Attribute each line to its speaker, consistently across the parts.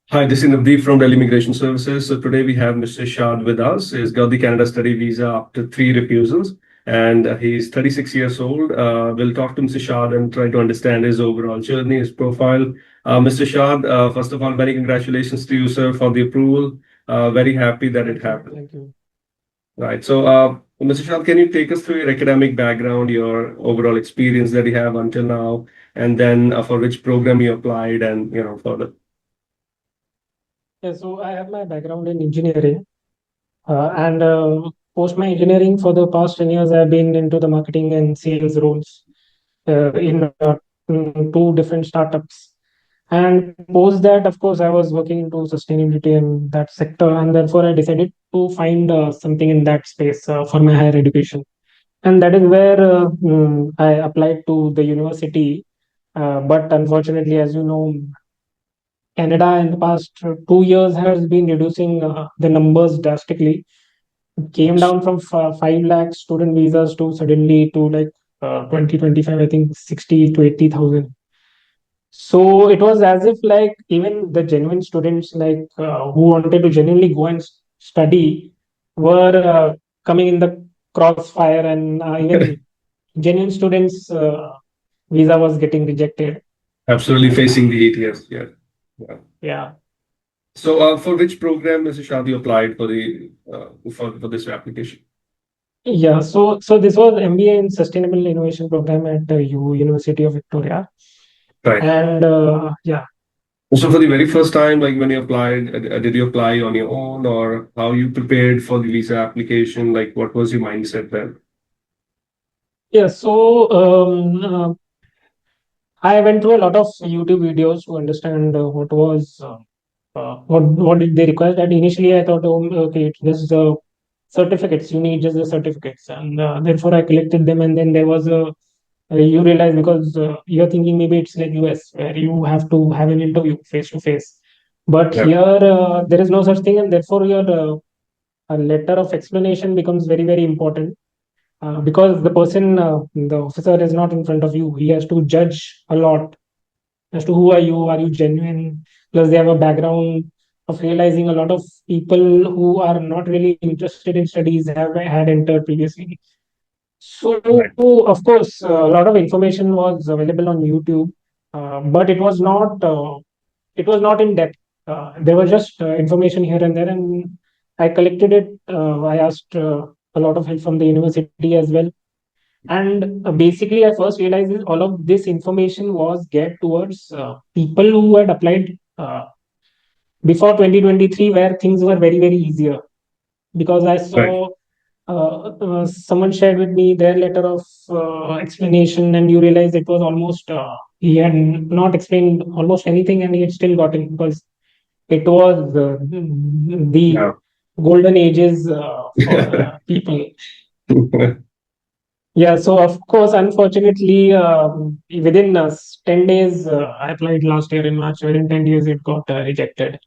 Speaker 1: Hi, this is Navdeep from Delhi Immigration Services. So today we have Mr. Shaad with us. He's got the Canada study visa after three refusals, and he's 36 years old. We'll talk to Mr. Shaad and try to understand his overall journey, his profile. Mr. Shaad, first of all, many congratulations to you, sir, for the approval. Very happy that it
Speaker 2: Thank you.
Speaker 1: happened.
Speaker 2: Thank you.
Speaker 1: Right. So, Mr. Shaad, can you take us through your academic background, your overall experience that you have until now, and then for which program you applied, and further.
Speaker 2: Yeah, so I have my background in engineering, and post my engineering for the past 10 years, I've been into the marketing and sales roles in two different startups. And post that, of course, I was working into sustainability in that sector, and therefore I decided to find something in that space for my higher education. And that is where I applied to the university. But unfortunately, as you know, Canada in the past 2 years has been reducing the numbers drastically. It came down from 5 lakh student visas to suddenly to like 2025, I think 60 to 80,000. So it was as if like even the genuine students like who wanted to genuinely go and study were coming in the crossfire, and even genuine students visa was getting rejected.
Speaker 1: Absolutely facing the heat, yes. Yeah. Yeah.
Speaker 2: Yeah.
Speaker 1: So, for which program, Mr. Shadi, applied for the for this application?
Speaker 2: Yeah, so this was MBA in Sustainable Innovation Program at the University of Victoria,
Speaker 1: Right.
Speaker 2: and yeah,
Speaker 1: So, for the very first time, like when you applied, did you apply on your own, or how you prepared for the visa application? Like, what was your mindset then?
Speaker 2: yeah. So I went through a lot of YouTube videos to understand what was what did they require. And initially, I thought, oh, okay, it's just the certificates. You need just the certificates, and therefore I collected them. And then there was a you realize because you're thinking maybe it's like US where you have to have an interview face to face, but
Speaker 1: Yeah.
Speaker 2: here there is no such thing, and therefore your a letter of explanation becomes very very important because the person the officer is not in front of you. He has to judge a lot as to who are you genuine, plus they have a background of realizing a lot of people who are not really interested in studies have had entered previously. So
Speaker 1: Right.
Speaker 2: of course a lot of information was available on YouTube, but it was not in depth. There was just information here and there, and I collected it. I asked a lot of help from the university as well. And basically, I first realized is all of this information was geared towards people who had applied before 2023, where things were very, very easier. Because I
Speaker 1: Right.
Speaker 2: saw someone shared with me their letter of explanation, and you realize it was almost, he had not explained almost anything, and he had still got it because it was the
Speaker 1: Yeah.
Speaker 2: golden ages for people. Yeah, so of course, unfortunately, within 10 days, I applied last year in March. Within 10 days, it got rejected.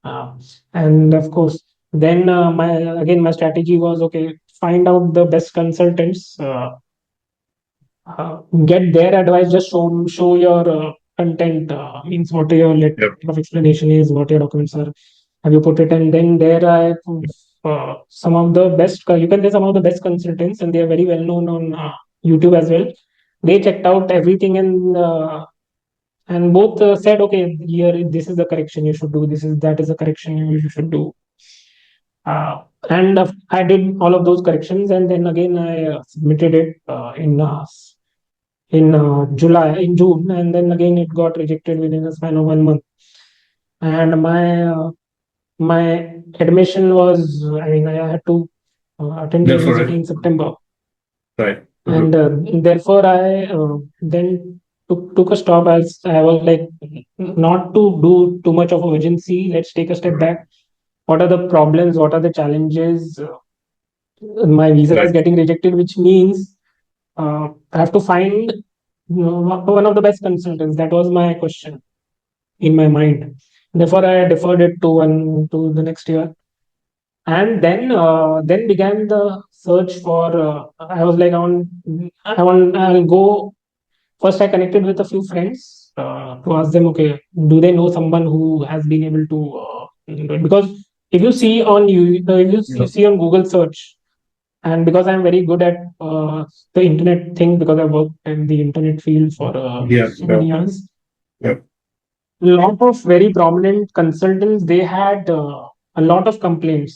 Speaker 2: Uh, and of course, then my strategy was okay, find out the best consultants, get their advice, just show your content, means what your letter
Speaker 1: Yep.
Speaker 2: of explanation is, what your documents are, have you put it, and then there I some of the best, you can say some of the best consultants, and they are very well known on YouTube as well. They checked out everything, and both said, okay, here this is the correction you should do, this is that is the correction you should do. And I did all of those corrections, and then again I submitted it in June, and then again it got rejected within a span of 1 month. And my admission was, I mean, I had to attend the
Speaker 1: Therefore,
Speaker 2: university in September,
Speaker 1: right.
Speaker 2: and therefore I then took a stop, as I was like, not to do too much of urgency. Let's take a step back. What are the problems? What are the challenges? My visa is
Speaker 1: Right.
Speaker 2: getting rejected, which means I have to find one of the best consultants. That was my question in my mind. Therefore, I deferred it to the next year, and then began the search for. I was like, I'll go. First, I connected with a few friends to ask them, okay, do they know someone who has been able to do it? Because if you see on you
Speaker 1: Yeah.
Speaker 2: see on Google search, and because I'm very good at the internet thing, because I worked in the internet field for
Speaker 1: Yeah.
Speaker 2: so
Speaker 1: Yeah.
Speaker 2: many years,
Speaker 1: Yeah.
Speaker 2: a lot of very prominent consultants, they had a lot of complaints.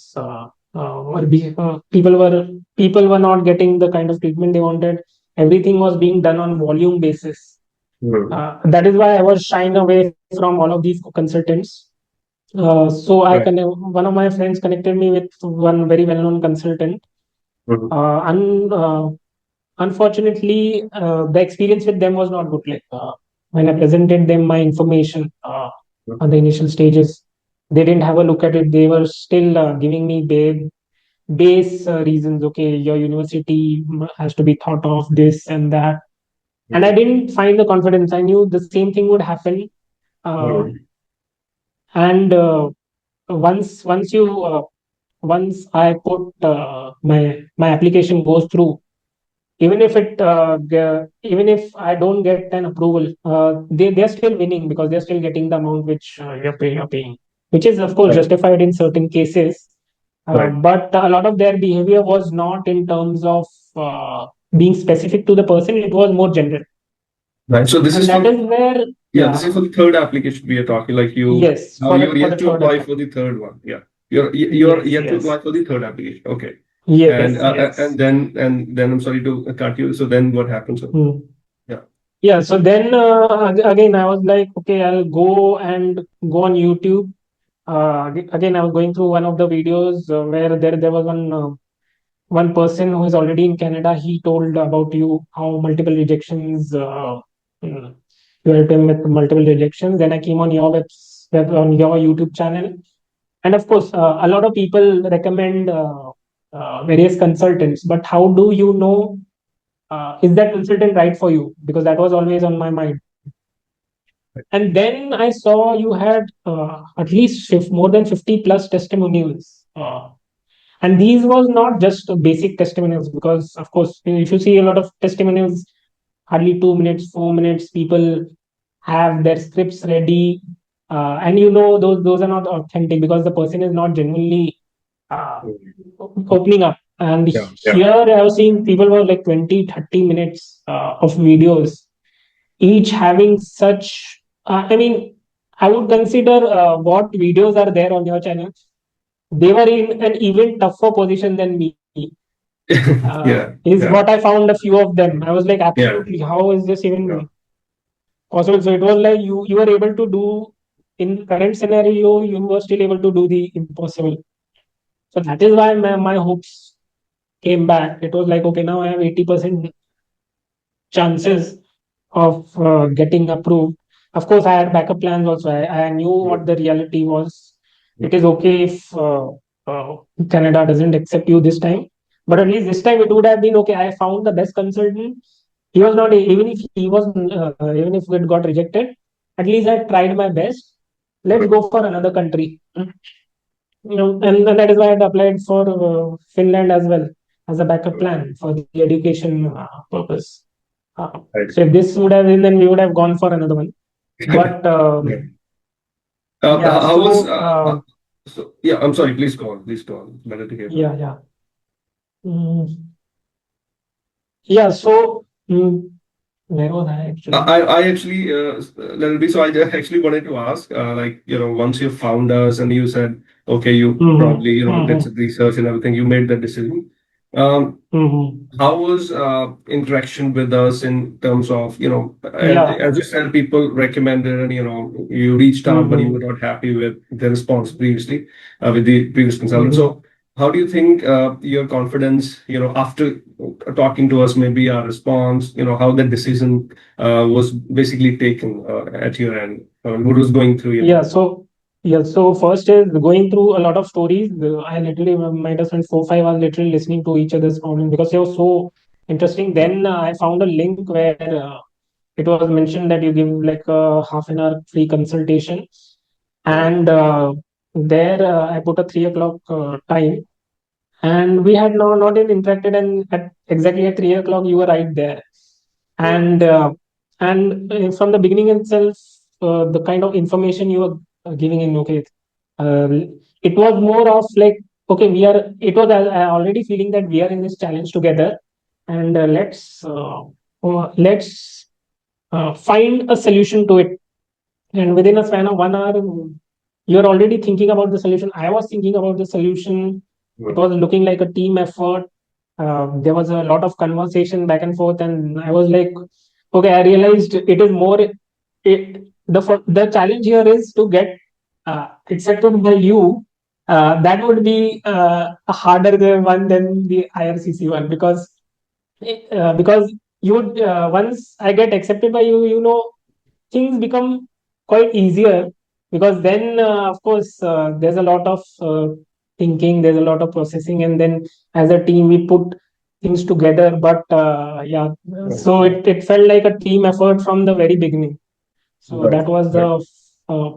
Speaker 2: People were not getting the kind of treatment they wanted. Everything was being done on volume basis.
Speaker 1: Mm.
Speaker 2: That is why I was shying away from all of these consultants.
Speaker 1: Right.
Speaker 2: One of my friends connected me with one very well-known consultant.
Speaker 1: Mhm.
Speaker 2: Unfortunately, the experience with them was not good. Like when I presented them my information on the initial stages, they didn't have a look at it. They were still giving me base reasons. Okay, your university has to be thought of this and that, and I
Speaker 1: Mhm.
Speaker 2: didn't find the confidence. I knew the same thing would happen, uh,
Speaker 1: Mhm.
Speaker 2: and once you once I put my application goes through, even if I don't get an approval, they're still winning because they're still getting the amount which you're paying, which is of course
Speaker 1: Right.
Speaker 2: justified in certain cases.
Speaker 1: Right.
Speaker 2: But a lot of their behavior was not in terms of uh, being specific to the person; it was more general,
Speaker 1: Right. So this
Speaker 2: and
Speaker 1: is
Speaker 2: that
Speaker 1: for,
Speaker 2: is where,
Speaker 1: yeah, this is
Speaker 2: yeah,
Speaker 1: for the third application we are talking. Like you
Speaker 2: yes,
Speaker 1: now you're
Speaker 2: for
Speaker 1: yet
Speaker 2: the
Speaker 1: to
Speaker 2: third
Speaker 1: apply
Speaker 2: apply.
Speaker 1: for the third one. Yeah. You're
Speaker 2: Yes,
Speaker 1: yet to
Speaker 2: yes,
Speaker 1: apply for the third application. Okay.
Speaker 2: yes, yes.
Speaker 1: And then I'm sorry to cut you. So then what happens?
Speaker 2: Hmm.
Speaker 1: Yeah.
Speaker 2: Yeah, so then again, I was like, okay, I'll go on YouTube. Again, I was going through one of the videos where there was one person who is already in Canada. He told about you how multiple rejections. Mm, you helped him with multiple rejections. Then I came on your on your YouTube channel, and of course, a lot of people recommend various consultants. But how do you know is that consultant right for you? Because that was always on my mind. And then I saw you had at least more than 50 plus testimonials. And these was not just basic testimonials, because of course, if you see a lot of testimonials, hardly 2 minutes, 4 minutes, people have their scripts ready. And you know those are not authentic because the person is not genuinely uh, opening up. And
Speaker 1: Yeah. Yeah.
Speaker 2: here I was seeing people were like 20, 30 minutes of videos, each having such I mean, I would consider what videos are there on your channel, they were in an even tougher position than me.
Speaker 1: Yeah.
Speaker 2: Is
Speaker 1: Yeah.
Speaker 2: what I found a few of them. I was like,
Speaker 1: Yeah.
Speaker 2: absolutely, how is this
Speaker 1: Yeah.
Speaker 2: even possible? So it was like you were able to do in current scenario, you were still able to do the impossible. So that is why my hopes came back. It was like, okay, now I have 80% chances of getting approved. Of course, I had backup plans also. I knew what the reality was. It is okay if uh, Canada doesn't accept you this time, but at least this time it would have been okay. I found the best consultant. He was not, even if he was, even if it got rejected, at least I tried my best. Let's go for another country. And that is why I had applied for Finland as well as a backup plan for the education purpose.
Speaker 1: Right.
Speaker 2: So if this would have been, then we would have gone for another one. But
Speaker 1: Yeah.
Speaker 2: yeah,
Speaker 1: How was so yeah, I'm sorry, please go on. Please go on. Better to hear that.
Speaker 2: yeah. Mm, yeah. So where was I actually?
Speaker 1: I actually let it be. So I just actually wanted to ask, like, once you found us and you said, okay, you
Speaker 2: Mm-hmm,
Speaker 1: probably, did
Speaker 2: mm-hmm,
Speaker 1: some research and everything, you made that decision. Um,
Speaker 2: mm-hmm.
Speaker 1: how was interaction with us in terms of,
Speaker 2: Yeah.
Speaker 1: as you said, people recommended and, you reached out, but you were
Speaker 2: Mm-hmm,
Speaker 1: not happy with the response previously with the previous consultant.
Speaker 2: mm-hmm.
Speaker 1: So how do you think your confidence, after talking to us, maybe our response, how that decision was basically taken at your end? What was going through your
Speaker 2: Yeah.
Speaker 1: mind?
Speaker 2: So first is going through a lot of stories. I literally might have spent 4 5 hours literally listening to each other's problems because they were so interesting. Then I found a link where it was mentioned that you give like a half an hour free consultation, and there I put a 3 o'clock time, and we had not even interacted, and at exactly at 3 o'clock you were right there, and and from the beginning itself, the kind of information you were giving in, okay, uh, it was more of like, okay, we are, it was already feeling that we are in this challenge together, and let's find a solution to it. And within a span of 1 hour, you're already thinking about the solution. I was thinking about the solution. It was looking like a team effort. There was a lot of conversation back and forth, and I was like, okay, I realized it is more. The challenge here is to get accepted by you. That would be a harder one than the IRCC one, because you would, once I get accepted by you, things become quite easier, because then of course there's a lot of thinking, there's a lot of processing, and then as a team we put things together. But yeah, so it felt like a team effort from the very beginning. So
Speaker 1: Right.
Speaker 2: that was
Speaker 1: Right.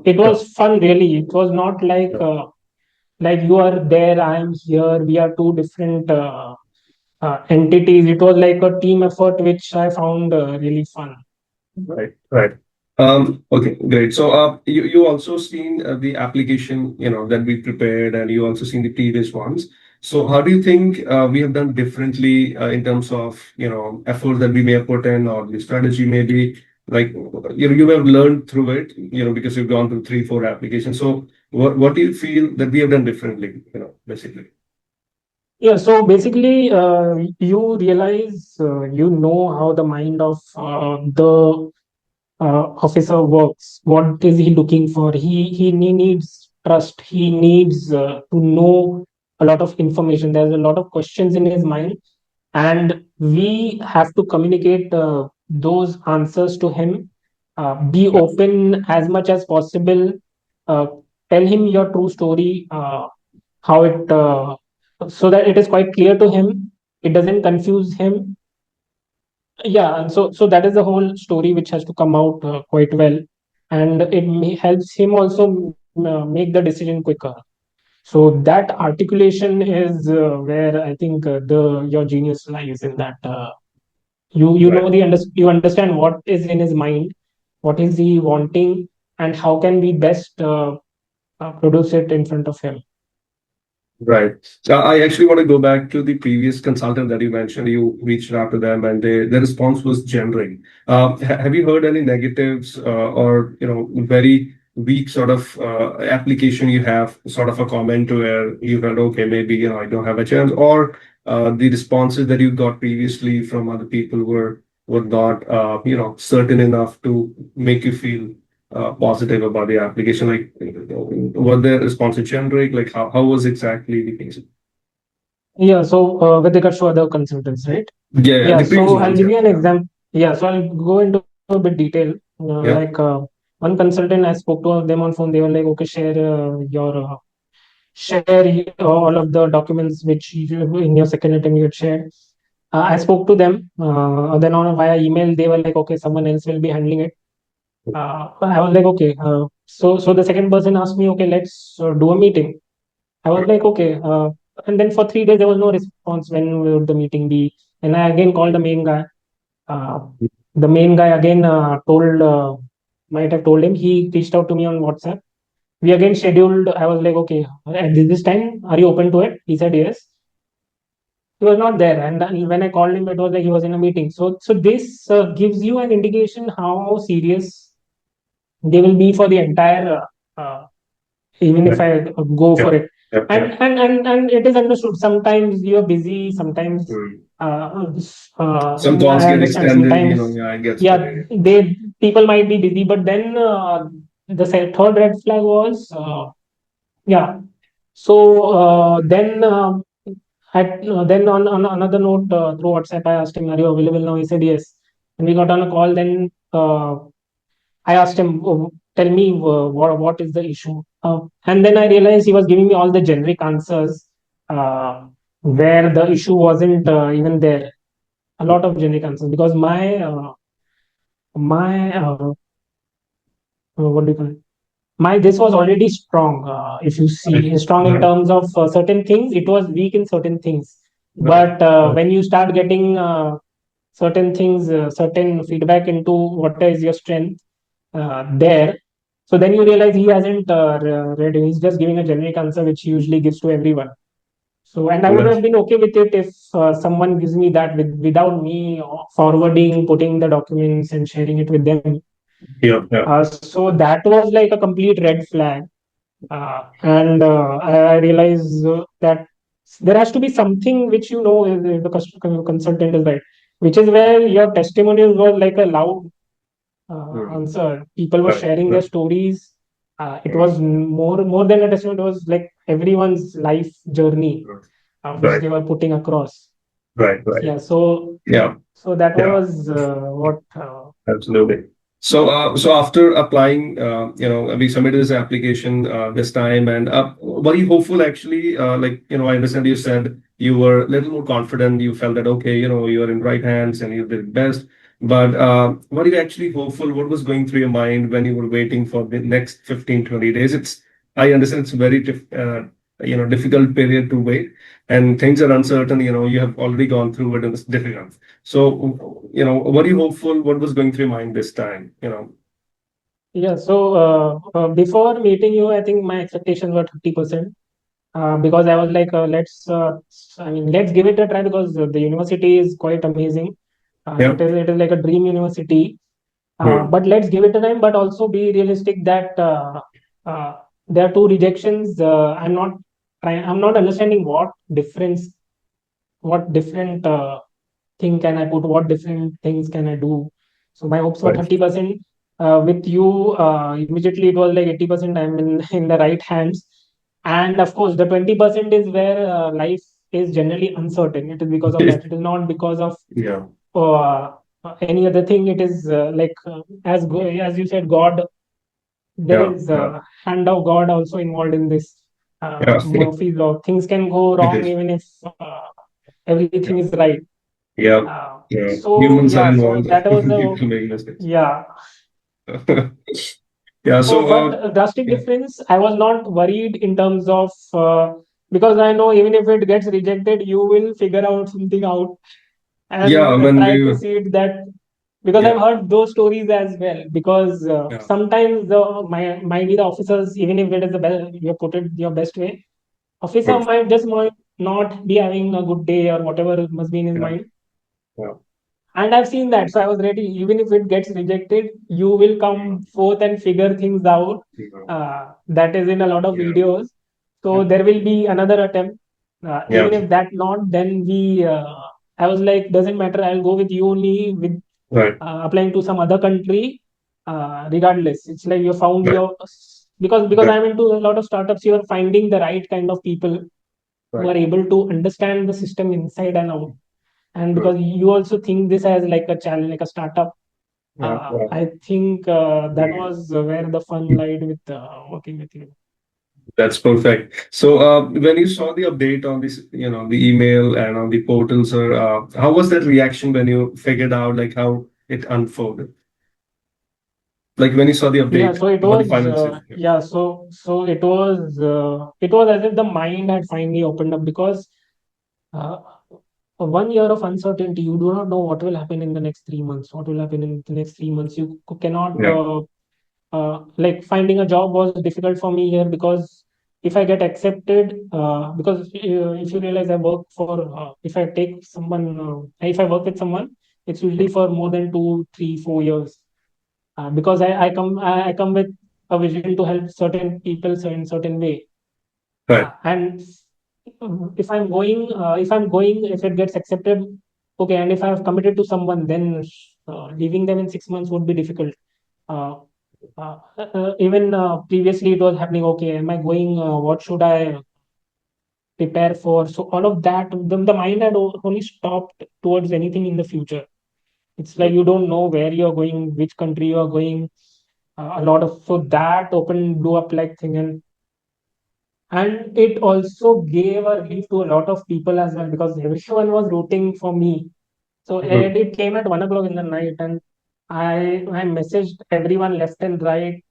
Speaker 2: it
Speaker 1: Yeah.
Speaker 2: was fun, really. It was not
Speaker 1: Yeah.
Speaker 2: like you are there, I am here, we are two different entities. It was like a team effort, which I found really fun.
Speaker 1: Right. Right. Okay, great. So, you also seen the application, that we prepared, and you also seen the previous ones. So, how do you think we have done differently in terms of, effort that we may have put in, or the strategy maybe, like, you have learned through it, because you've gone through 3, 4 applications. So, what do you feel that we have done differently, basically?
Speaker 2: Yeah, so basically, you realize, how the mind of the officer works. What is he looking for? He needs trust. He needs to know a lot of information. There's a lot of questions in his mind, and we have to communicate those answers to him. Be open as much as possible. Uh, Tell him your true story. How it So that it is quite clear to him, it doesn't confuse him. Yeah, and so that is the whole story which has to come out quite well, and helps him also make the decision quicker. So that articulation is where I think the your genius lies, in that you
Speaker 1: Right.
Speaker 2: know you understand what is in his mind, what is he wanting, and how can we best produce it in front of him.
Speaker 1: Right. So I actually want to go back to the previous consultant that you mentioned. You reached out to them, and the response was generic. Have you heard any negatives, or very weak sort of application? You have sort of a comment where you felt, okay, maybe I don't have a chance, or the responses that you got previously from other people were not certain enough to make you feel positive about the application? Like, were their responses generic? Like, how was exactly the case?
Speaker 2: Yeah, so with regards to other consultants, right?
Speaker 1: Yeah, yeah,
Speaker 2: Yeah,
Speaker 1: the previous
Speaker 2: so I'll
Speaker 1: ones.
Speaker 2: give
Speaker 1: Yeah,
Speaker 2: you an
Speaker 1: yeah,
Speaker 2: example. Yeah, so I'll go into a bit detail.
Speaker 1: yeah.
Speaker 2: Like one consultant, I spoke to them on phone. They were like, "Okay, share all of the documents which in your second attempt you had shared." I spoke to them. Then on via email, they were like, "Okay, someone else will be handling it." I was like, "Okay." So the second person asked me, "Okay, let's do a meeting." I was like, "Okay." And then for 3 days there was no response. When would the meeting be? And I again called the main guy. Uh, the main guy again might have told him. He reached out to me on WhatsApp. We again scheduled. I was like, "Okay, at this time, are you open to it?" He said yes. He was not there, and when I called him, it was like he was in a meeting. So this gives you an indication how serious they will be for the entire. Even if
Speaker 1: Right.
Speaker 2: I go
Speaker 1: Yeah,
Speaker 2: for it.
Speaker 1: yeah, yeah.
Speaker 2: And it is understood. Sometimes you're busy. Sometimes
Speaker 1: Mm.
Speaker 2: uh,
Speaker 1: Some calls
Speaker 2: I
Speaker 1: get
Speaker 2: understand.
Speaker 1: extended,
Speaker 2: Sometimes,
Speaker 1: yeah, it gets
Speaker 2: yeah,
Speaker 1: delayed.
Speaker 2: they people might be busy. But then third red flag was, yeah. So then on another note, through WhatsApp, I asked him, "Are you available now?" He said yes. And we got on a call. Then I asked him, "Oh, tell me what is the issue?" And then I realized he was giving me all the generic answers, where the issue wasn't even there. A lot of generic answers, because my what do you call it? My this was already strong. If you see, strong in
Speaker 1: Right,
Speaker 2: terms of certain things, it was weak in certain things.
Speaker 1: right,
Speaker 2: But
Speaker 1: right.
Speaker 2: when you start getting certain things, certain feedback into what is your strength there. So then you realize he hasn't read. He's just giving a generic answer, which he usually gives to everyone. So, and I would
Speaker 1: That's,
Speaker 2: have been okay with it if someone gives me that without me forwarding, putting the documents and sharing it with them.
Speaker 1: yeah, yeah.
Speaker 2: So that was like a complete red flag. And I realized that there has to be something which if the consultant is right, which is where your testimonials were like a loud
Speaker 1: Mm.
Speaker 2: answer. People were
Speaker 1: Right,
Speaker 2: sharing their
Speaker 1: right,
Speaker 2: stories. It
Speaker 1: mm,
Speaker 2: was more than a testimony. It was like everyone's life journey,
Speaker 1: mm.
Speaker 2: which
Speaker 1: Right,
Speaker 2: they were putting across.
Speaker 1: right, right.
Speaker 2: Yeah.
Speaker 1: Yeah,
Speaker 2: So that
Speaker 1: yeah.
Speaker 2: was what.
Speaker 1: Absolutely. So, so after applying, we submitted this application this time, and were you hopeful actually? I understand you said you were a little more confident. You felt that okay, you are in right hands and you did best. But were you actually hopeful? What was going through your mind when you were waiting for the next 15, 20 days? I understand it's a very difficult period to wait, and things are uncertain. You have already gone through it, and it's difficult. So, were you hopeful? What was going through your mind this time?
Speaker 2: Yeah. So before meeting you, I think my expectations were 50%. Because I was like, let's give it a try because the university is quite amazing.
Speaker 1: Yeah.
Speaker 2: It is like a dream university.
Speaker 1: Hmm.
Speaker 2: But let's give it a time, but also be realistic that uh, there are two rejections. I'm not understanding what different thing can I put, what different things can I do. So my hopes were
Speaker 1: Right.
Speaker 2: 30%. With you, immediately it was like 80%. I'm in in the right hands, and of course the 20% is where life is generally uncertain. It is because of that. It is not because of
Speaker 1: Yeah.
Speaker 2: uh, any other thing. It is as you said, God. There
Speaker 1: Yeah.
Speaker 2: is
Speaker 1: Yeah.
Speaker 2: a hand of God also involved in this.
Speaker 1: Yeah.
Speaker 2: Murphy's law. Things can go
Speaker 1: It
Speaker 2: wrong
Speaker 1: is.
Speaker 2: even if everything
Speaker 1: Yeah.
Speaker 2: is right.
Speaker 1: Yeah.
Speaker 2: Uh,
Speaker 1: Yeah.
Speaker 2: so
Speaker 1: Humans are
Speaker 2: yeah, so
Speaker 1: involved.
Speaker 2: that was the
Speaker 1: People make mistakes.
Speaker 2: yeah.
Speaker 1: Yeah.
Speaker 2: So,
Speaker 1: So,
Speaker 2: but a drastic
Speaker 1: yeah.
Speaker 2: difference. I was not worried in terms of because I know even if it gets rejected, you will figure out something out
Speaker 1: Yeah.
Speaker 2: and
Speaker 1: When
Speaker 2: try to
Speaker 1: we,
Speaker 2: see it that because I've
Speaker 1: yeah.
Speaker 2: heard those stories as well. Because
Speaker 1: Yeah.
Speaker 2: sometimes might be the officers, even if it is the best, you put it your best way, officer
Speaker 1: Hmm.
Speaker 2: might not be having a good day or whatever must be in his
Speaker 1: Yeah.
Speaker 2: mind.
Speaker 1: Yeah.
Speaker 2: And I've seen that, so I was ready. Even if it gets rejected, you will come forth and figure things out.
Speaker 1: Yeah.
Speaker 2: That is in a lot of
Speaker 1: Yeah.
Speaker 2: videos. So
Speaker 1: Yeah.
Speaker 2: there will be another attempt.
Speaker 1: Yeah.
Speaker 2: Even if that not, then we. I was like, doesn't matter. I'll go with you only with
Speaker 1: Right.
Speaker 2: applying to some other country. Regardless, it's like you found
Speaker 1: Right.
Speaker 2: your because
Speaker 1: Right.
Speaker 2: I'm into a lot of startups. You are finding the right kind of people who
Speaker 1: Right.
Speaker 2: are able to understand the system inside and out, and
Speaker 1: Good.
Speaker 2: because you also think this as like a challenge, like a startup.
Speaker 1: Yeah. Yeah.
Speaker 2: I think that
Speaker 1: Yeah.
Speaker 2: was where the fun lied with working with you.
Speaker 1: That's perfect. So, when you saw the update on this, the email and on the portal, sir, how was that reaction when you figured out like how it unfolded? Like when you saw the
Speaker 2: Yeah,
Speaker 1: update
Speaker 2: so it
Speaker 1: for the
Speaker 2: was
Speaker 1: final decision.
Speaker 2: it was as if the mind had finally opened up because uh, 1 year of uncertainty. You do not know what will happen in the next 3 months. What will happen in the next 3 months? You cannot
Speaker 1: Yeah.
Speaker 2: like finding a job was difficult for me here because if I get accepted, because if you realize I work for, if I take someone, if I work with someone, it's usually for more than 2, 3, 4 years. Because I come with a vision to help certain people in certain way.
Speaker 1: Right.
Speaker 2: And if it gets accepted, okay. And if I have committed to someone, then leaving them in 6 months would be difficult. Uh, Even previously it was happening. Okay, am I going? What should I prepare for? So all of that, the mind had only stopped towards anything in the future. It's like
Speaker 1: Good.
Speaker 2: you don't know where you're going, which country you're going. A lot of so that opened blew up like thing, and it also gave a relief to a lot of people as well because everyone was rooting for me. So
Speaker 1: Mhm.
Speaker 2: and it came at 1 o'clock in the night, and I messaged everyone left and right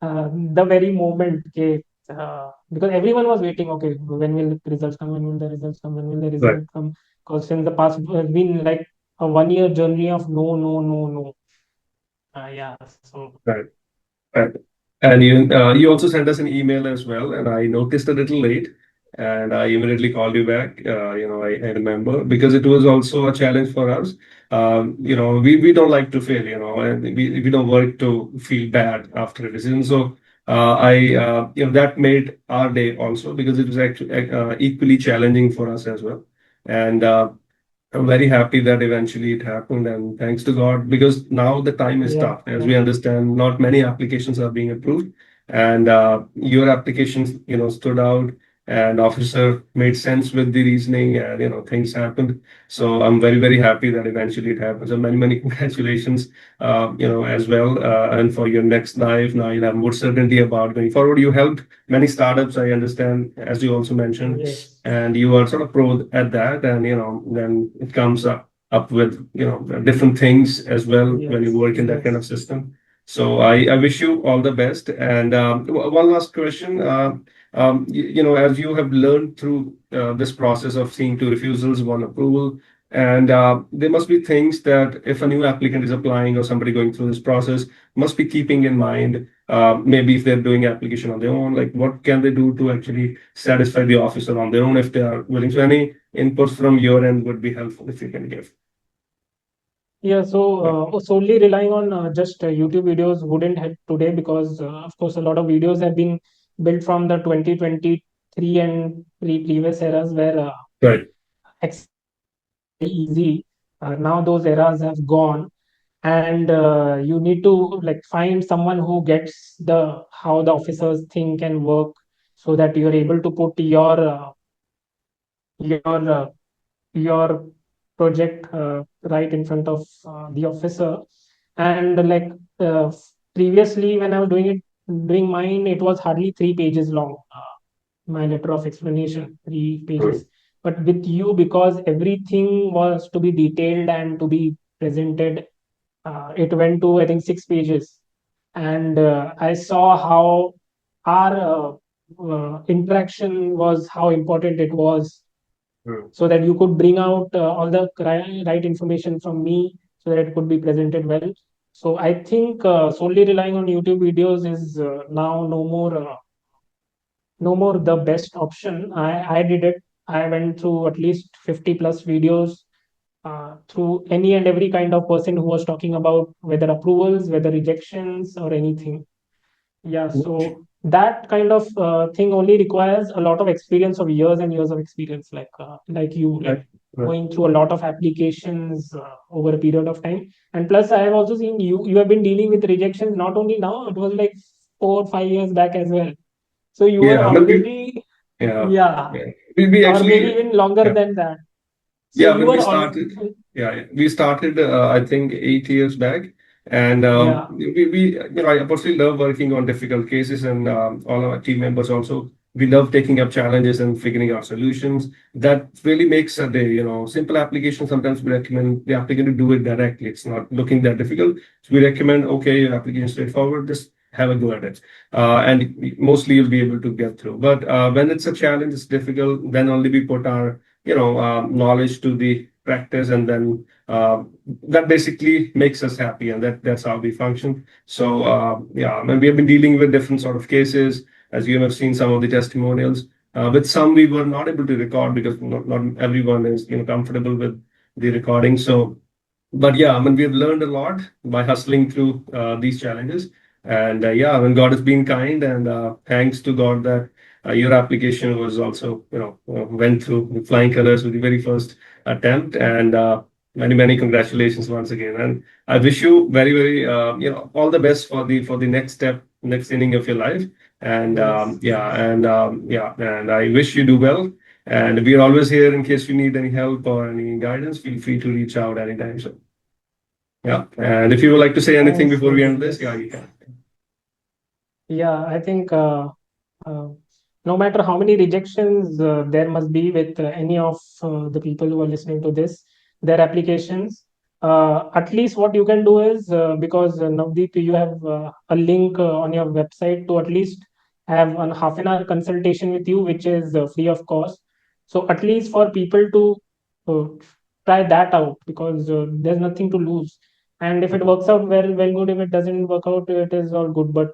Speaker 2: the very moment okay, because everyone was waiting. Okay, when will the results come? When will the results come? When will the
Speaker 1: Right.
Speaker 2: results come? Because since the past has been like a 1 year journey of no, no, no, no. Yeah. So
Speaker 1: Right. Right. And you also sent us an email as well, and I noticed a little late, and I immediately called you back. I remember because it was also a challenge for us. We don't like to fail, and we don't work to feel bad after a decision. So that made our day also because it was actually equally challenging for us as well. And I'm very happy that eventually it happened, and thanks to God, because now the time is
Speaker 2: yeah,
Speaker 1: tough. As we understand, not many applications are being approved, and your applications, stood out, and officer made sense with the reasoning, and things happened. So I'm very, very happy that eventually it happened. So many, many congratulations, as well, and for your next life. Now you'll have more certainty about going forward. You helped many startups, I understand, as you also mentioned,
Speaker 2: yes,
Speaker 1: and you are sort of pro at that, and then it comes up with different things as well when you
Speaker 2: yes,
Speaker 1: work in that kind
Speaker 2: yes.
Speaker 1: of system. So I wish you all the best. And one last question, as you have learned through this process of seeing two refusals, one approval, and there must be things that if a new applicant is applying or somebody going through this process must be keeping in mind. Maybe if they're doing application on their own, like what can they do to actually satisfy the officer on their own if they are willing. So any inputs from your end would be helpful if you can give.
Speaker 2: Yeah, so solely relying on just YouTube videos wouldn't help today because, of course, a lot of videos have been built from the 2023 and previous eras where
Speaker 1: Right.
Speaker 2: access very easy. Now those eras have gone, and you need to like find someone who gets the how the officers think and work, so that you're able to put your your project right in front of the officer. And uh, previously when I was doing mine, it was hardly 3 pages long, my letter of explanation, 3 pages. But with you, because everything was to be detailed and to be presented, it went to I think 6 pages. And I saw how our interaction was, how important it was,
Speaker 1: Mm.
Speaker 2: so that you could bring out all the right information from me, so that it could be presented well. So I think solely relying on YouTube videos is now no more the best option. I did it. I went through at least 50 plus videos, through any and every kind of person who was talking about whether approvals, whether rejections, or anything. Yeah, so that kind of thing only requires a lot of experience, of years and years of experience, like you,
Speaker 1: Right.
Speaker 2: like
Speaker 1: Right.
Speaker 2: going through a lot of applications over a period of time. And plus, I have also seen you have been dealing with rejections not only now, it was like 4 or 5 years back as well. So you were
Speaker 1: Yeah, I mean,
Speaker 2: already,
Speaker 1: yeah,
Speaker 2: yeah,
Speaker 1: yeah. We
Speaker 2: or maybe
Speaker 1: actually,
Speaker 2: even longer
Speaker 1: yeah.
Speaker 2: than that. So
Speaker 1: Yeah,
Speaker 2: you
Speaker 1: when we
Speaker 2: were all,
Speaker 1: started, we started, I think 8 years back, and
Speaker 2: yeah,
Speaker 1: I personally love working on difficult cases, and all our team members also. We love taking up challenges and figuring out solutions. That really makes a day. Simple application. Sometimes we recommend the applicant to do it directly. It's not looking that difficult. So we recommend, okay, your application is straightforward. Just have a go at it, and mostly you'll be able to get through. But when it's a challenge, it's difficult. Then only we put our knowledge to the practice, and then that basically makes us happy, and that's how we function. So yeah, and we have been dealing with different sort of cases, as you have seen some of the testimonials. With some we were not able to record because not everyone is comfortable with the recording. So but yeah, I mean, we've learned a lot by hustling through these challenges. And yeah, I mean, God has been kind, and thanks to God that your application was also, went through with flying colors with the very first attempt. And many, many congratulations once again. And I wish you very, very, all the best for the next step, next inning of your life. And
Speaker 2: yes, yes,
Speaker 1: and I wish you do well. And we are always here in case you need any help or any guidance. Feel free to reach out anytime. So. Yeah. And if you would like to say anything
Speaker 2: thanks,
Speaker 1: before we end this, yeah,
Speaker 2: yes.
Speaker 1: you can.
Speaker 2: Yeah, I think uh, no matter how many rejections there must be with any of the people who are listening to this, their applications, at least what you can do is, because Navdeep, you have a link on your website to at least have a half an hour consultation with you, which is free of cost. So at least for people to uh, try that out, because there's nothing to lose. And if it works out well, well good. If it doesn't work out, it is all good. But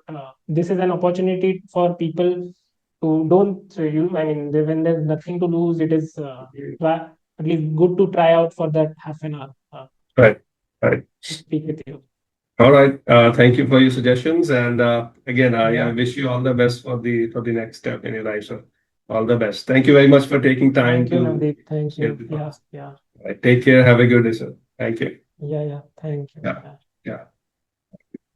Speaker 2: this is an opportunity for people who don't I mean, when there's nothing to lose, it is at least good to try out for that half an hour.
Speaker 1: Right. Right.
Speaker 2: To speak with you.
Speaker 1: All right. Thank you for your suggestions. And again, I
Speaker 2: Yeah.
Speaker 1: wish you all the best for the next step in your life. So all the best. Thank you very much for taking time
Speaker 2: Thank you,
Speaker 1: to
Speaker 2: Navdeep. Thank
Speaker 1: share
Speaker 2: you.
Speaker 1: with
Speaker 2: Yeah,
Speaker 1: us.
Speaker 2: yeah,
Speaker 1: All right. Take care. Have a good day, sir. Thank you.
Speaker 2: yeah, yeah. Thank you.
Speaker 1: Yeah.
Speaker 2: Yeah.
Speaker 1: Yeah.